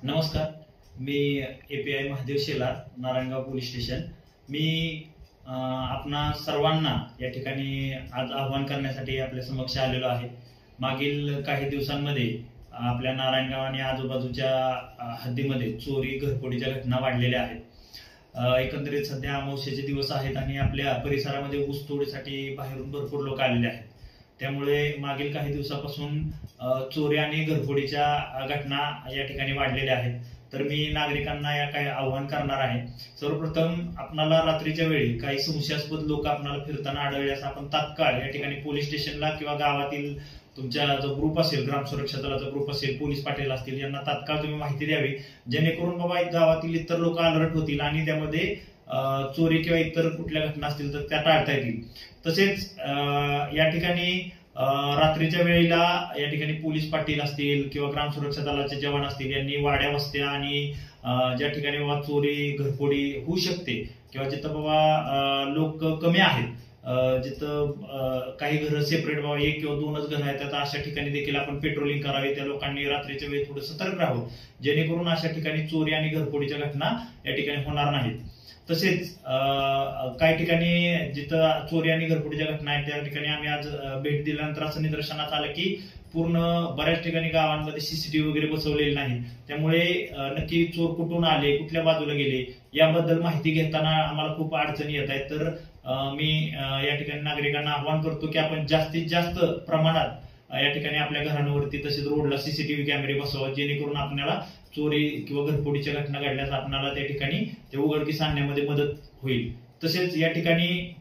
नमस्कार, मी API Mahadev Shelar, Narayangaon police station. मी आपणा सर्वांना या ठिकाणी आज आव्हान करण्यासाठी आपल्या समक्ष आलेलो आहे। मागील काही दिवसांमध्ये आपल्या नारायणगाव आणि आजूबाजूच्या हद्दीमध्ये चोरी घरफोडीच्या घटना वाढलेल्या आहेत। एकंदरीत सध्या अमावस्येचे दिवस आहेत आणि आपल्या परिसरामध्ये ऊस तोडीसाठी बाहेरून भरपूर लोक आलेले आहेत। त्यामुळे मागील काही दिवसापासून चोरी आणि घरफोडीच्या घटना या ठिकाणी वाढलेल्या आहेत। तर मी नागरिकांना या काही आव्हान करणार आहे। सर्वप्रथम आपणाला रात्रीच्या वेळी काही संशयास्पद लोक आपणाला फिरताना आढळल्यास आपण तात्काळ या ठिकाणी पोलीस स्टेशनला किंवा गावातील तुमचा जो ग्रुप असेल, ग्राम सुरक्षा दलाचा ग्रुप असेल, पोलीस पाटील असतील, यांना तात्काळ तुम्ही माहिती द्यावी, जेणेकरून बाबा गावातील इतर लोक अलर्ट होतील आणि त्यामध्ये चोरी किंवा इतर कुठल्या घटना असतील तर त्या टाळता येतील। तसेच या ठिकाणी रात्रीच्या वेळेला या ठिकाणी पोलीस पाटील असतील किंवा ग्राम सुरक्षा दलाचे जवान असतील, यांनी वाड्या वस्त्या आणि ज्या ठिकाणी बाबा चोरी घरफोडी होऊ शकते किंवा जिथं बाबा लोक कमी आहेत, जिथं काही घर सेपरेट बाबा एक किंवा दोनच घर आहेत, आता अशा ठिकाणी देखील आपण पेट्रोलिंग करावी। त्या लोकांनी रात्रीच्या वेळी थोडं सतर्क राहावं, जेणेकरून अशा ठिकाणी चोरी आणि घरफोडीच्या घटना या ठिकाणी होणार नाहीत। तसेच काही ठिकाणी जिथं चोरी आणि घरफोडीच्या घटना आहेत त्या ठिकाणी आम्ही आज भेट दिल्यानंतर असं निदर्शनास आलं की पूर्ण बऱ्याच ठिकाणी गावांमध्ये सीसीटीव्ही वगैरे बसवलेले नाही। त्यामुळे नक्की चोर कुठून आले, कुठल्या बाजूला गेले याबद्दल माहिती घेताना आम्हाला खूप अडचणी येत आहेत। तर मी या ठिकाणी नागरिकांना आवाहन करतो की आपण जास्तीत जास्त प्रमाणात या ठिकाणी आपल्या घरांवरती तसेच रोडला सीसीटीव्ही कॅमेरे बसवा, जेणेकरून आपल्याला चोरी किंवा घरफोडीच्या घटना घडल्यास आपल्याला त्या ठिकाणी ते उघडकीस आणण्यामध्ये मदत होईल। तसेच या ठिकाणी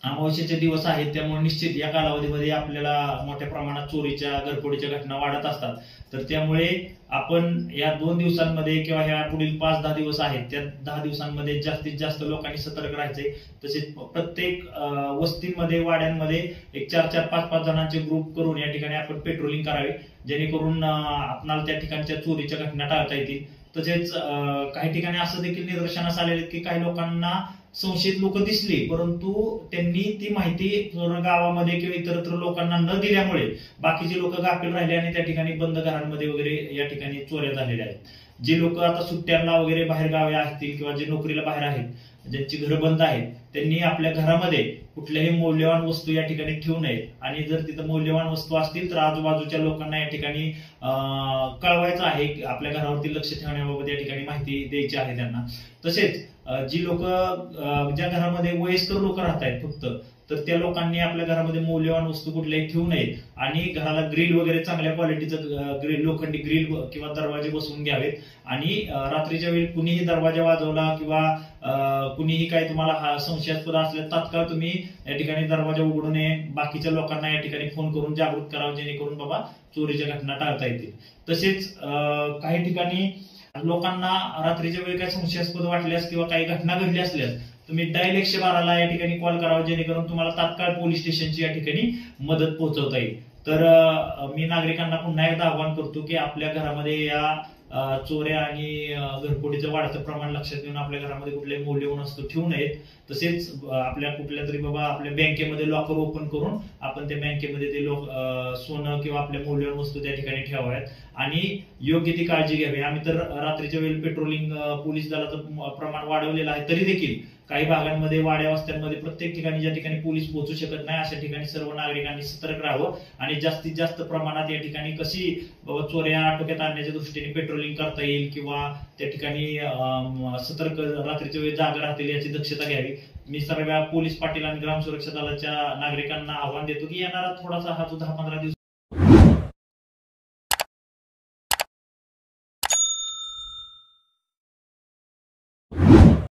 अमावस्येचे दिवस आहेत, त्यामुळे निश्चित या कालावधीमध्ये आपल्याला मोठ्या प्रमाणात चोरीच्या घरफोडीच्या घटना वाढत असतात। तर त्यामुळे आपण या 2 दिवसांमध्ये किंवा ह्या पुढील 5-10 दिवस आहेत त्या 10 दिवसांमध्ये जास्तीत जास्त लोकांनी सतर्क राहायचे। तसेच प्रत्येक वस्तीमध्ये, वाड्यांमध्ये एक 4-4, 5-5 जणांचे ग्रुप करून या ठिकाणी आपण पेट्रोलिंग करावे, जेणेकरून आपल्याला त्या ठिकाणच्या चोरीच्या घटना टाळता येतील। तसेच काही ठिकाणी असं देखील निदर्शनास आलेले की काही लोकांना संशयित लोक दिसली, परंतु त्यांनी ती माहिती गावामध्ये किंवा इतरत्र लोकांना न दिल्यामुळे बाकीचे लोक गाफील राहिले आणि त्या ठिकाणी बंद घरांमध्ये वगैरे या ठिकाणी चोऱ्या झालेल्या आहेत। जे लोक आता सुट्ट्यांना वगैरे बाहेर गावे असतील किंवा जे नोकरीला बाहेर आहेत, ज्यांची घरं बंद आहेत, त्यांनी आपल्या घरामध्ये कुठल्याही मौल्यवान वस्तू या ठिकाणी ठेवू नये आणि जर तिथं मौल्यवान वस्तू असतील तर आजूबाजूच्या लोकांना या ठिकाणी कळवायचं आहे, आपल्या घरावरती लक्ष ठेवण्याबाबत या ठिकाणी माहिती द्यायची आहे त्यांना। तसेच जी लोक ज्या घरामध्ये वयस्कर लोक राहत आहेत फक्त, तर त्या लोकांनी आपल्या घरामध्ये मौल्यवान वस्तू कुठल्याही ठेवू नयेत आणि घराला ग्रिल वगैरे चांगल्या क्वालिटीचं ग्रिल, लोखंडी ग्रिल किंवा दरवाजे बसवून घ्यावेत। आणि रात्रीच्या वेळी कुणीही दरवाजा वाजवला किंवा कुणीही काही तुम्हाला संशयास्पद असले तात्काळ तुम्ही या ठिकाणी दरवाजा उघडू नये, बाकीच्या लोकांना या ठिकाणी फोन करून जागृत करावं, जेणेकरून बाबा चोरीच्या घटना टाळता येतील। तसेच काही ठिकाणी लोकांना रात्रीच्या वेळी काही संशयास्पद वाटल्यास किंवा काही घटना घडली असल्यास तुम्ही डायल 112 या ठिकाणी कॉल करावा, जेणेकरून तुम्हाला तात्काळ पोलीस स्टेशनची या ठिकाणी मदत पोहोचवता येईल। तर मी नागरिकांना पुन्हा एकदा आवाहन करतो की आपल्या घरामध्ये या चोऱ्या आणि घरफोडीचं वाढतं प्रमाण लक्षात घेऊन आपल्या घरामध्ये कुठल्याही मौल्यवान वस्तू ठेवू नयेत। तसेच आपल्या कुठल्या तरी बाबा आपल्या बँकेमध्ये लॉकर ओपन करून आपण त्या बँकेमध्ये ते सोनं किंवा आपल्या मौल्यवान वस्तू त्या ठिकाणी ठेवाव्यात आणि योग्य ती काळजी घ्यावी। आम्ही तर रात्रीच्या वेळी पेट्रोलिंग पोलीस दलाचं प्रमाण वाढवलेलं आहे, तरी देखील काही भागांमध्ये, वाड्या वस्त्यांमध्ये, प्रत्येक ठिकाणी ज्या ठिकाणी पोलीस पोहोचू शकत नाही अशा ठिकाणी सर्व नागरिकांनी सतर्क राहावं आणि जास्तीत जास्त प्रमाणात या ठिकाणी कशी बाबा चोऱ्या आटोक्यात आणण्याच्या दृष्टीने पेट्रोलिंग करता येईल किंवा त्या ठिकाणी सतर्क रात्रीच्या वेळी जागा राहतील याची दक्षता घ्यावी। मी सर्व पोलीस पाटील आणि ग्राम सुरक्षा दलाच्या नागरिकांना आव्हान देतो की येणारा थोडासा हा जो 10-15 दिवस